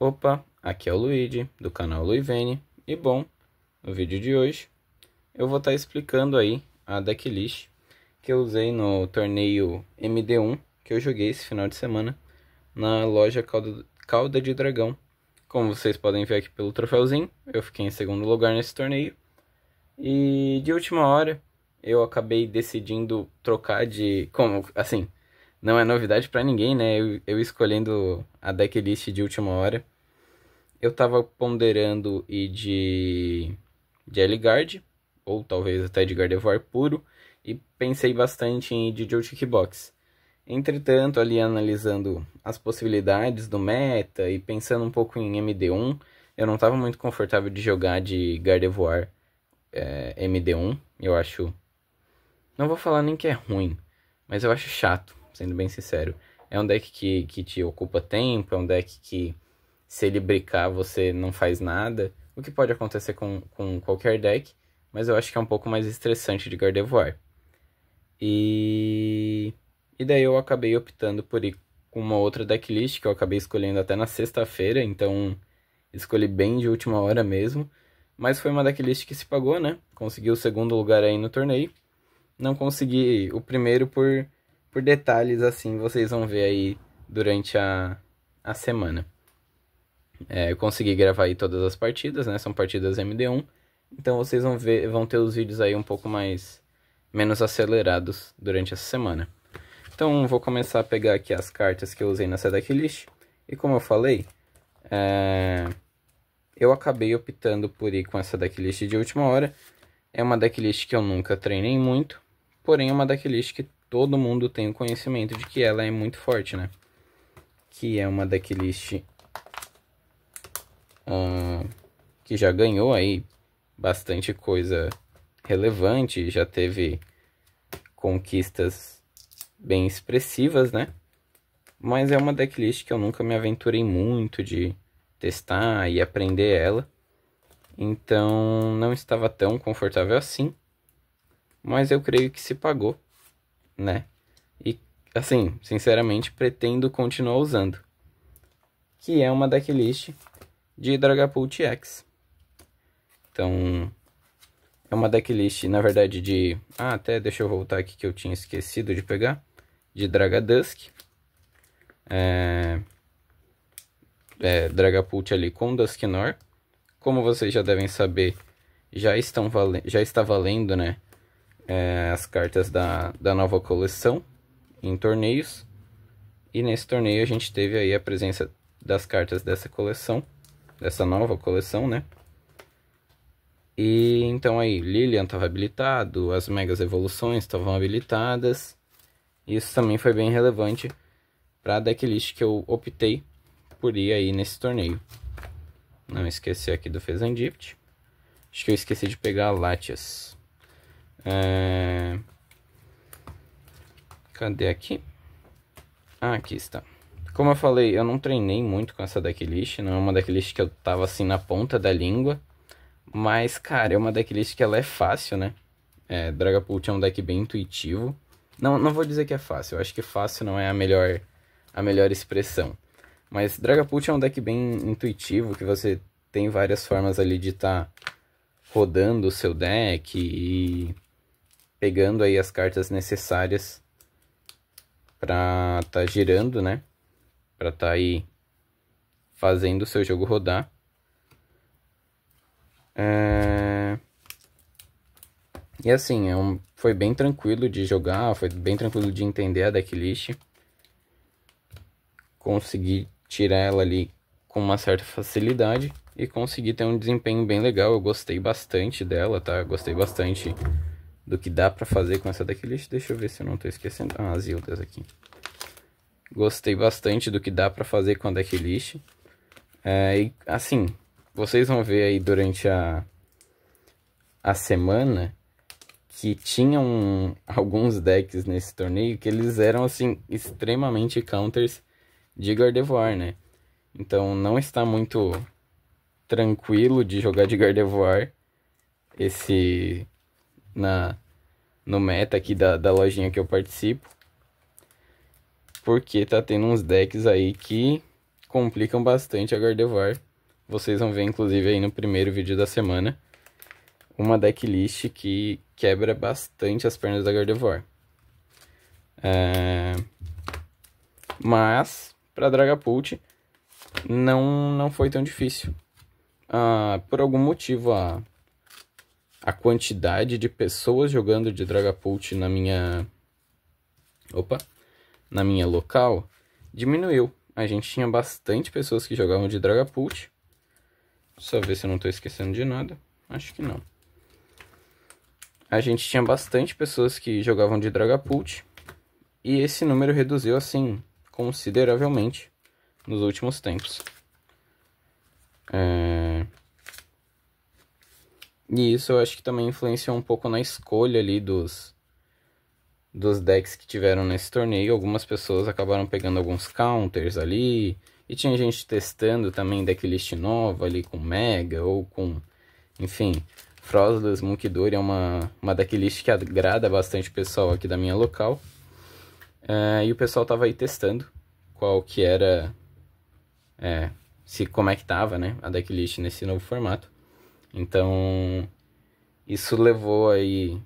Opa, aqui é o Luigi, do canal Luivene, e bom, no vídeo de hoje eu vou estar explicando aí a decklist que eu usei no torneio MD1 que eu joguei esse final de semana na loja Cauda de Dragão. Como vocês podem ver aqui pelo troféuzinho, eu fiquei em segundo lugar nesse torneio e de última hora eu acabei decidindo trocar como assim, não é novidade pra ninguém, né? Eu escolhendo a decklist de última hora. Eu tava ponderando ir de Ellegaard, ou talvez até de Gardevoir puro, e pensei bastante em ir de Joltik Box. Entretanto, ali analisando as possibilidades do meta e pensando um pouco em MD1, eu não estava muito confortável de jogar de Gardevoir MD1. Eu acho... Não vou falar nem que é ruim, mas eu acho chato, sendo bem sincero. É um deck que te ocupa tempo, é um deck que, se ele bricar, você não faz nada. O que pode acontecer com qualquer deck, mas eu acho que é um pouco mais estressante de Gardevoir. E daí eu acabei optando por ir com uma outra decklist, que eu acabei escolhendo até na sexta-feira, então escolhi bem de última hora mesmo. Mas foi uma decklist que se pagou, né? Consegui o segundo lugar aí no torneio. Não consegui o primeiro por detalhes, assim, vocês vão ver aí durante a semana. Eu consegui gravar aí todas as partidas, né? São partidas MD1. Então vocês vão ter os vídeos aí um pouco menos acelerados durante essa semana. Então vou começar a pegar aqui as cartas que eu usei nessa decklist. E como eu falei, eu acabei optando por ir com essa decklist de última hora. É uma decklist que eu nunca treinei muito, porém é uma decklist que todo mundo tem o conhecimento de que ela é muito forte, né? Que é uma decklist que já ganhou aí bastante coisa relevante, já teve conquistas bem expressivas, né? Mas é uma decklist que eu nunca me aventurei muito de testar e aprender ela. Então não estava tão confortável assim. Mas eu creio que se pagou, né? E assim, sinceramente, pretendo continuar usando. Que é uma decklist de Dragapult X. Então, é uma decklist, na verdade, de... até deixa eu voltar aqui que eu tinha esquecido de pegar. De Dragadusk. Dragapult ali com Dusknoir. Como vocês já devem saber, já está valendo, né? As cartas da nova coleção em torneios. E nesse torneio a gente teve aí a presença das cartas dessa coleção. Dessa nova coleção, né? E então aí, Lilian estava habilitado, as Megas Evoluções estavam habilitadas. Isso também foi bem relevante para a decklist que eu optei por ir aí nesse torneio. Não esqueci aqui do Fezandift. Acho que eu esqueci de pegar a Latias. Cadê aqui? Aqui está. Como eu falei, eu não treinei muito com essa decklist. Não é uma decklist que eu tava assim na ponta da língua. Mas, cara, é uma decklist que ela é fácil, né? Dragapult é um deck bem intuitivo. Não vou dizer que é fácil. Eu acho que fácil não é a melhor expressão. Mas Dragapult é um deck bem intuitivo, que você tem várias formas ali de estar rodando o seu deck e pegando aí as cartas necessárias para estar girando, né? Para estar aí fazendo o seu jogo rodar. E assim, foi bem tranquilo de jogar, foi bem tranquilo de entender a decklist. Consegui tirar ela ali com uma certa facilidade e consegui ter um desempenho bem legal. Eu gostei bastante dela, tá? Gostei bastante do que dá pra fazer com essa decklist. Deixa eu ver se eu não tô esquecendo. As Hildas aqui. Gostei bastante do que dá pra fazer com a decklist. E assim, vocês vão ver aí durante a semana que tinham alguns decks nesse torneio que eles eram assim extremamente counters de Gardevoir, né? Então não está muito tranquilo de jogar de Gardevoir no meta aqui da lojinha que eu participo, porque tá tendo uns decks aí que complicam bastante a Gardevoir. Vocês vão ver, inclusive, aí no primeiro vídeo da semana, uma decklist que quebra bastante as pernas da Gardevoir. Mas, para Dragapult, não foi tão difícil. Por algum motivo, a quantidade de pessoas jogando de Dragapult na minha local diminuiu. A gente tinha bastante pessoas que jogavam de Dragapult. Só ver se eu não estou esquecendo de nada. Acho que não. A gente tinha bastante pessoas que jogavam de Dragapult. E esse número reduziu, assim, consideravelmente nos últimos tempos. E isso eu acho que também influenciou um pouco na escolha ali dos decks que tiveram nesse torneio. Algumas pessoas acabaram pegando alguns counters ali. E tinha gente testando também decklist nova ali com Mega ou com, enfim, Frostless Munkidori é uma decklist que agrada bastante o pessoal aqui da minha local. E o pessoal tava aí testando qual que era, como é que tava, né, a decklist nesse novo formato. Então, isso levou aí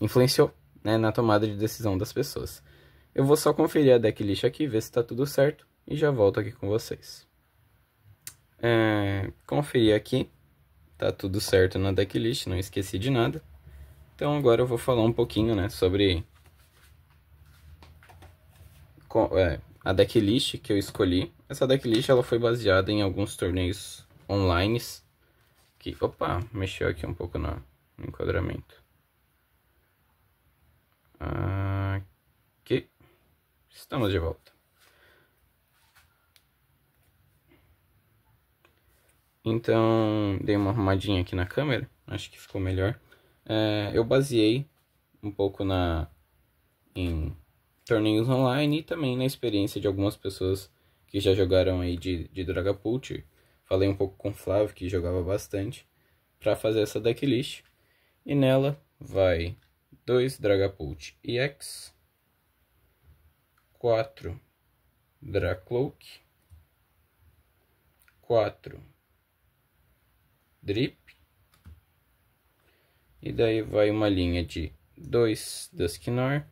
influenciou, né, na tomada de decisão das pessoas. Eu vou só conferir a decklist aqui, ver se tá tudo certo e já volto aqui com vocês. Conferir aqui, tá tudo certo na decklist, não esqueci de nada. Então agora eu vou falar um pouquinho, né, sobre a decklist que eu escolhi. Essa decklist ela foi baseada em alguns torneios online. Mexeu aqui um pouco no enquadramento. Aqui. Estamos de volta. Então, dei uma arrumadinha aqui na câmera. Acho que ficou melhor. Eu baseei um pouco em torneios online e também na experiência de algumas pessoas que já jogaram aí de Dragapult. Falei um pouco com o Flávio, que jogava bastante, para fazer essa decklist. E nela vai 2 Dragapult EX, 4 Dracloak, 4 Drip, e daí vai uma linha de 2 Dusknoir,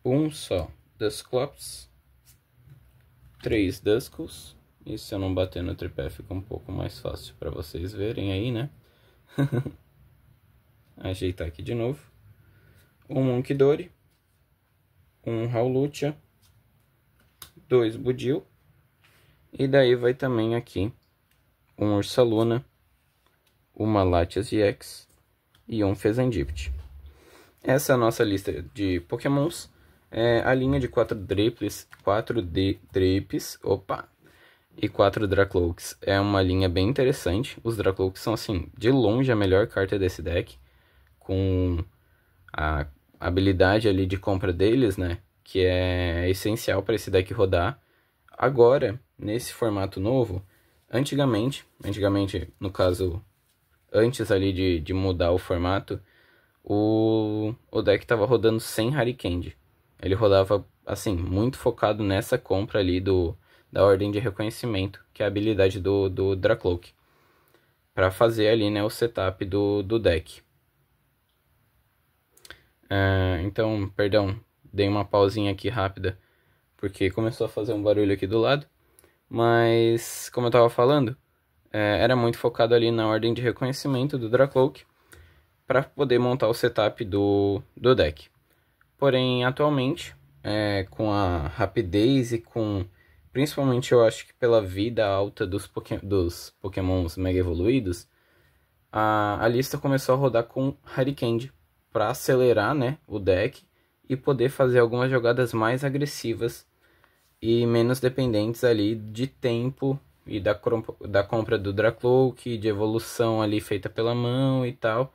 um só Dusclops, 3 Duscles, e se eu não bater no tripé fica um pouco mais fácil para vocês verem aí, né? Ajeitar aqui de novo. Um Munkidori, um Hawlucha, 2 Budil, e daí vai também aqui um Ursaluna, uma Latias EX e um Fezandipit. Essa é a nossa lista de Pokémons. A linha de 4 Dripes, e 4 Dracloaks é uma linha bem interessante. Os Dracloaks são, assim, de longe a melhor carta desse deck, com a habilidade ali de compra deles, né, que é essencial para esse deck rodar. Agora, nesse formato novo, antigamente, no caso, antes ali de mudar o formato, o deck estava rodando sem Harikand. Ele rodava, assim, muito focado nessa compra ali da ordem de reconhecimento, que é a habilidade do Dracloak, para fazer ali, né, o setup do deck. Então, perdão, dei uma pausinha aqui rápida, porque começou a fazer um barulho aqui do lado. Mas, como eu estava falando, era muito focado ali na ordem de reconhecimento do Dracloak, para poder montar o setup do deck. Porém, atualmente, com a rapidez e com, principalmente eu acho que pela vida alta dos Pokémons Mega Evoluídos, a lista começou a rodar com Harikand, para acelerar, né, o deck e poder fazer algumas jogadas mais agressivas e menos dependentes ali de tempo e da compra do Dracloak, de evolução ali feita pela mão e tal.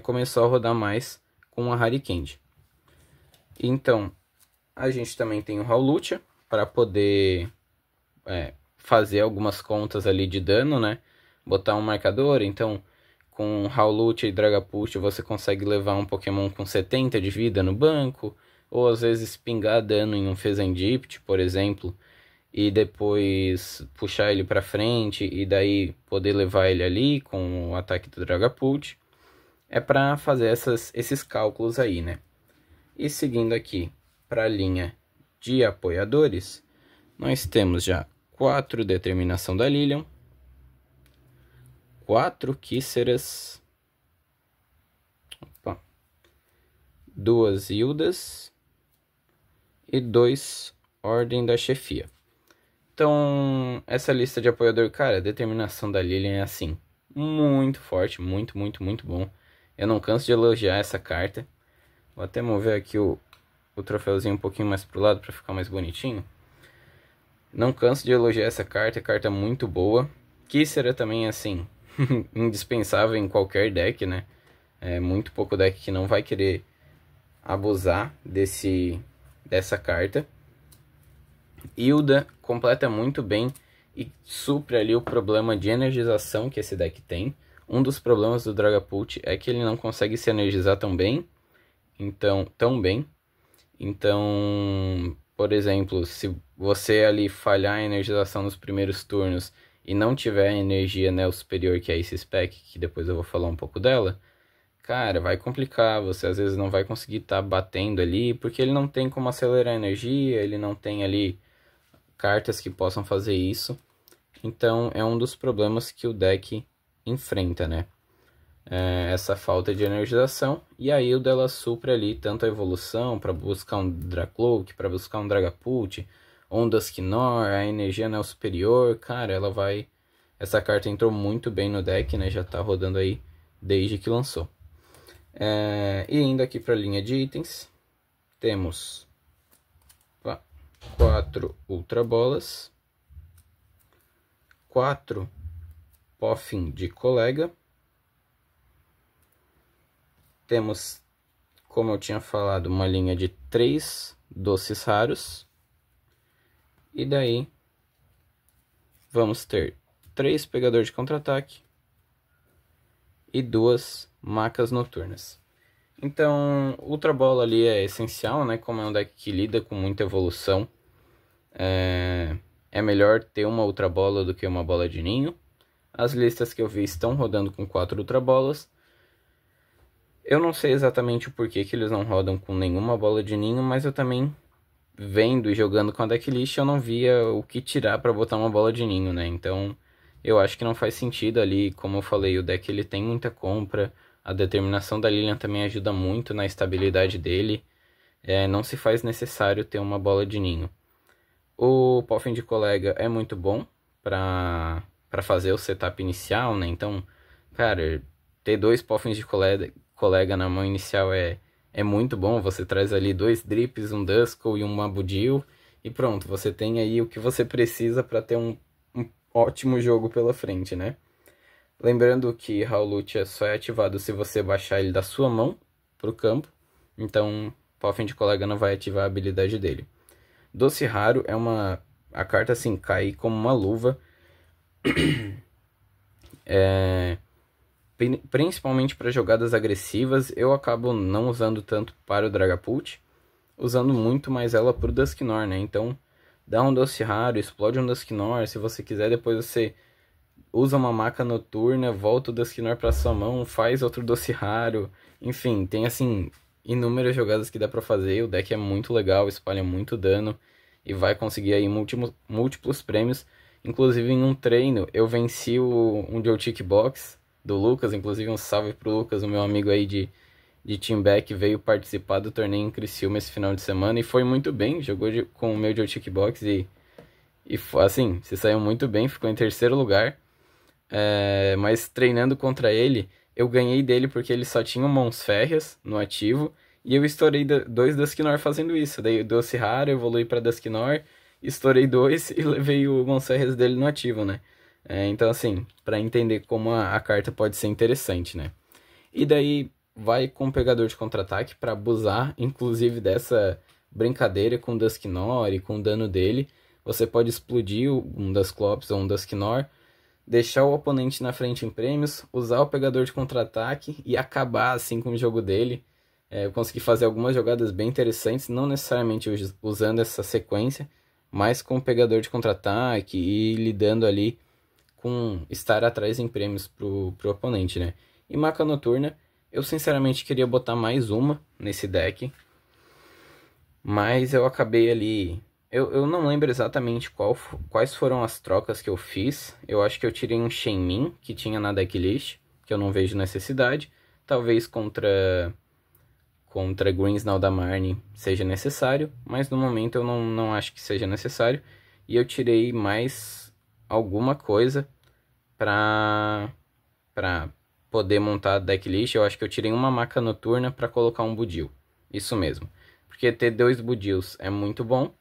Começou a rodar mais com a Harikand. Então, a gente também tem o Hawlucha para poder fazer algumas contas ali de dano, né? Botar um marcador. Então, com Hawlucha e Dragapult você consegue levar um Pokémon com 70 de vida no banco, ou às vezes pingar dano em um Fezandiped, por exemplo, e depois puxar ele para frente e daí poder levar ele ali com o ataque do Dragapult. É para fazer esses cálculos aí, né? E seguindo aqui para a linha de apoiadores, nós temos já 4 Determinação da Lilian, 4 Kisseras, 2 Hildas e 2 Ordem da Chefia. Então, essa lista de apoiador, cara, a Determinação da Lilian é assim, muito forte, muito, muito, muito bom. Eu não canso de elogiar essa carta. Vou até mover aqui o troféuzinho um pouquinho mais pro lado para ficar mais bonitinho. Não canso de elogiar essa carta, carta muito boa. Kissera também, assim, indispensável em qualquer deck, né? É muito pouco deck que não vai querer abusar dessa carta. Hilda completa muito bem e supre ali o problema de energização que esse deck tem. Um dos problemas do Dragapult é que ele não consegue se energizar tão bem. Então, por exemplo, se você ali falhar a energização nos primeiros turnos e não tiver a energia Neo Superior, que é esse spec, que depois eu vou falar um pouco dela, cara, vai complicar, você às vezes não vai conseguir estar batendo ali, porque ele não tem como acelerar a energia, ele não tem ali cartas que possam fazer isso. Então é um dos problemas que o deck enfrenta, né? Essa falta de energização. E aí o dela supra ali tanto a evolução para buscar um Dracloak, para buscar um Dragapult, ou um Dusknoir, a energia Neo Superior. Cara, ela vai... Essa carta entrou muito bem no deck, né? Já tá rodando aí desde que lançou. E indo aqui para a linha de itens, temos 4 Ultra Bolas, 4 Poffin de Colega. Temos, como eu tinha falado, uma linha de 3 Doces Raros. E daí vamos ter 3 Pegador de Contra-Ataque e 2 Macas Noturnas. Então, Ultra Bola ali é essencial, né? Como é um deck que lida com muita evolução, é melhor ter uma Ultra Bola do que uma bola de ninho. As listas que eu vi estão rodando com 4 Ultra Bolas. Eu não sei exatamente o porquê que eles não rodam com nenhuma bola de ninho, mas eu também, vendo e jogando com a decklist, eu não via o que tirar para botar uma bola de ninho, né? Então, eu acho que não faz sentido ali. Como eu falei, o deck ele tem muita compra, a Determinação da Lilian também ajuda muito na estabilidade dele. Não se faz necessário ter uma bola de ninho. O Poffin de Colega é muito bom para fazer o setup inicial, né? Então, cara, ter 2 Poffins de Colega na mão inicial é muito bom. Você traz ali 2 Drips, um Duskull e um Mabudil e pronto, você tem aí o que você precisa para ter um ótimo jogo pela frente, né? Lembrando que Howlute só é ativado se você baixar ele da sua mão pro campo, então Poffin de Colega não vai ativar a habilidade dele. Doce Raro é a carta assim, cai como uma luva. Principalmente para jogadas agressivas, eu acabo não usando tanto para o Dragapult, usando muito mais ela para o Dusknoir, né? Então, dá um Doce Raro, explode um Dusknoir, se você quiser, depois você usa uma Maca Noturna, volta o Dusknoir para sua mão, faz outro Doce Raro, enfim, tem assim inúmeras jogadas que dá para fazer. O deck é muito legal, espalha muito dano e vai conseguir aí múltiplos prêmios. Inclusive em um treino eu venci um Joystick Box do Lucas, inclusive um salve pro Lucas, o meu amigo aí de Team Back, veio participar do torneio em Criciúma esse final de semana e foi muito bem, jogou com o meu Joystick Box e assim, se saiu muito bem, ficou em terceiro lugar. Mas treinando contra ele, eu ganhei dele porque ele só tinha mãos férreas no ativo e eu estourei 2 Dusknoir fazendo isso. Daí o Doce Raro, evolui para Dusknoir, estourei 2 e levei o mãos férreas dele no ativo, né? Então assim, para entender como a carta pode ser interessante, né? E daí vai com o Pegador de Contra-Ataque para abusar, inclusive, dessa brincadeira com o Dusknoir e com o dano dele. Você pode explodir um Dusclops ou um Dusknoir, deixar o oponente na frente em prêmios, usar o Pegador de Contra-Ataque e acabar assim com o jogo dele. Eu consegui fazer algumas jogadas bem interessantes, não necessariamente usando essa sequência, mas com o pegador de contra-ataque e lidando ali com estar atrás em prêmios pro oponente, né? E Maca Noturna, eu sinceramente queria botar mais uma nesse deck, mas eu acabei ali... Eu não lembro exatamente quais foram as trocas que eu fiz. Eu acho que eu tirei um Shenmin, que tinha na decklist, que eu não vejo necessidade. Talvez contra Greens na Aldamarne seja necessário, mas no momento eu não acho que seja necessário. E eu tirei mais alguma coisa pra poder montar a decklist. Eu acho que eu tirei uma Maca Noturna para colocar um Budil. Isso mesmo. Porque ter 2 Budils é muito bom.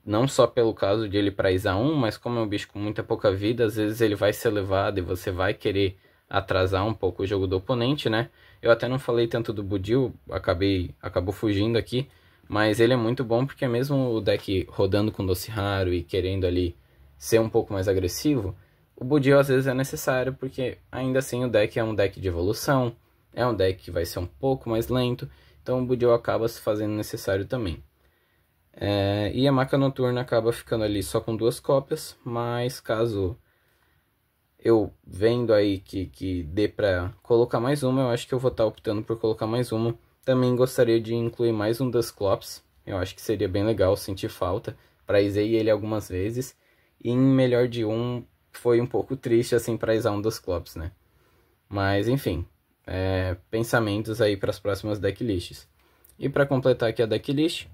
Não só pelo caso de ele praizar um, mas como é um bicho com muita pouca vida, às vezes ele vai ser levado e você vai querer atrasar um pouco o jogo do oponente, né? Eu até não falei tanto do Budil, acabou fugindo aqui, mas ele é muito bom porque mesmo o deck rodando com Doce Raro e querendo ali ser um pouco mais agressivo, o Budil às vezes é necessário porque ainda assim o deck é um deck de evolução, é um deck que vai ser um pouco mais lento, então o Budil acaba se fazendo necessário também. E a Maca Noturna acaba ficando ali só com 2 cópias, mas caso eu vendo aí que dê pra colocar mais uma, eu acho que eu vou estar optando por colocar mais uma. Também gostaria de incluir mais um Dusclops, eu acho que seria bem legal, sentir falta. Praisei ele algumas vezes, e em melhor de um foi um pouco triste assim praisar um Dusclops, né? Mas enfim, pensamentos aí para as próximas decklists. E para completar aqui a decklist,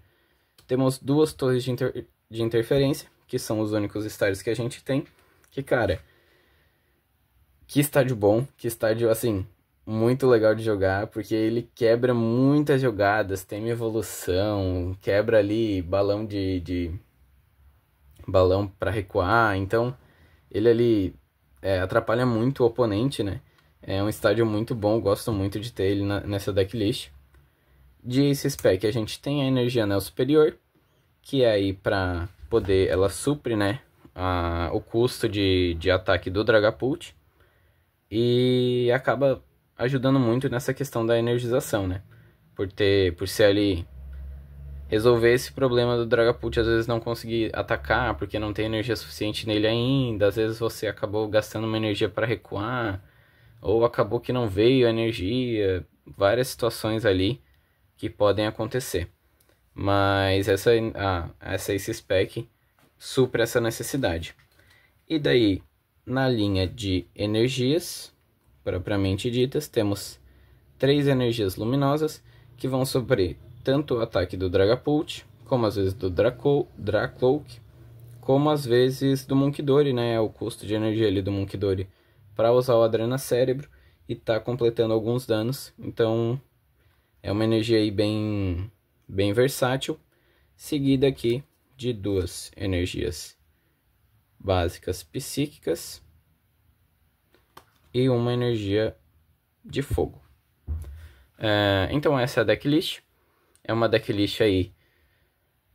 temos 2 torres de interferência, que são os únicos estádios que a gente tem. Que, cara, que estádio bom, que estádio, assim, muito legal de jogar, porque ele quebra muitas jogadas, tem evolução, quebra ali balão balão para recuar, então ele ali atrapalha muito o oponente, né? É um estádio muito bom, gosto muito de ter ele nessa decklist. De Ace Spec a gente tem a Energia Anel Superior, que é aí pra poder, ela supre, né, o custo de ataque do Dragapult, e acaba ajudando muito nessa questão da energização, né, por ser ali, resolver esse problema do Dragapult, às vezes não conseguir atacar, porque não tem energia suficiente nele ainda, às vezes você acabou gastando uma energia para recuar, ou acabou que não veio a energia, várias situações ali que podem acontecer. Mas essa Ace Spec supre essa necessidade. E daí, na linha de energias, propriamente ditas, temos 3 energias luminosas que vão suprir tanto o ataque do Dragapult, como às vezes do Dracloak, como às vezes do Munkidori, né? O custo de energia ali do Munkidori para usar o Adrena Cérebro e tá completando alguns danos. Então é uma energia aí bem versátil, seguida aqui de 2 energias básicas psíquicas e uma energia de fogo. Então essa é a decklist. É uma decklist aí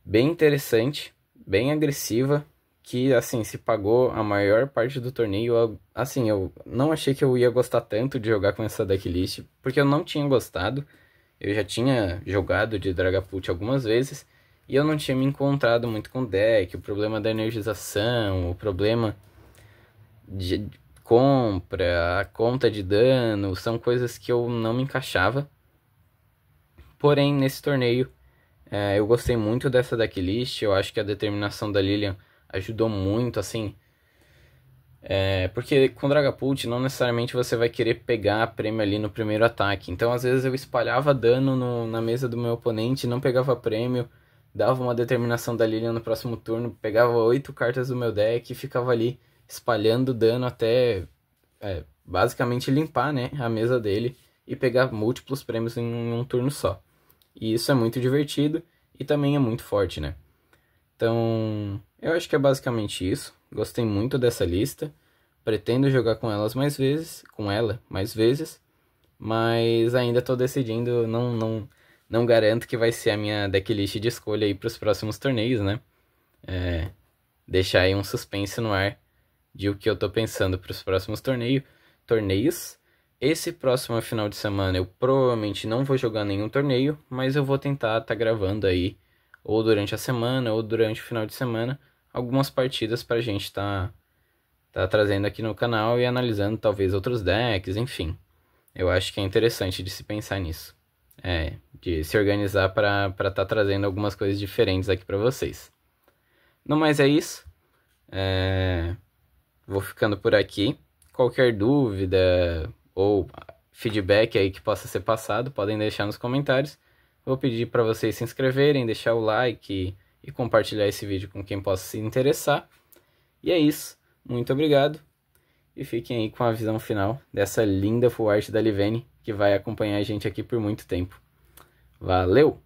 bem interessante, bem agressiva, que assim, se pagou a maior parte do torneio. Assim, eu não achei que eu ia gostar tanto de jogar com essa decklist, porque eu não tinha gostado. Eu já tinha jogado de Dragapult algumas vezes e eu não tinha me encontrado muito com o deck. O problema da energização, o problema de compra, a conta de dano, são coisas que eu não me encaixava. Porém, nesse torneio, eu gostei muito dessa decklist. Eu acho que a determinação da Lilian ajudou muito, assim. Porque com Dragapult não necessariamente você vai querer pegar a prêmio ali no primeiro ataque. Então às vezes eu espalhava dano na mesa do meu oponente, não pegava prêmio, dava uma determinação da Lilian no próximo turno, pegava 8 cartas do meu deck e ficava ali espalhando dano até basicamente limpar, né, a mesa dele e pegar múltiplos prêmios em um turno só. E isso é muito divertido e também é muito forte, né? Então, eu acho que é basicamente isso. Gostei muito dessa lista. Pretendo jogar com ela mais vezes, mas ainda estou decidindo, não garanto que vai ser a minha decklist de escolha aí para os próximos torneios, né? Deixar aí um suspense no ar de o que eu estou pensando para os próximos torneios. Esse próximo final de semana eu provavelmente não vou jogar nenhum torneio, mas eu vou tentar estar gravando aí, ou durante a semana, ou durante o final de semana, algumas partidas pra gente tá trazendo aqui no canal e analisando talvez outros decks, enfim. Eu acho que é interessante de se pensar nisso. De se organizar para estar trazendo algumas coisas diferentes aqui para vocês. No mais é isso. Vou ficando por aqui. Qualquer dúvida ou feedback aí que possa ser passado, podem deixar nos comentários. Vou pedir para vocês se inscreverem, deixar o like e compartilhar esse vídeo com quem possa se interessar. E é isso. Muito obrigado. E fiquem aí com a visão final dessa linda full art da Livene, que vai acompanhar a gente aqui por muito tempo. Valeu!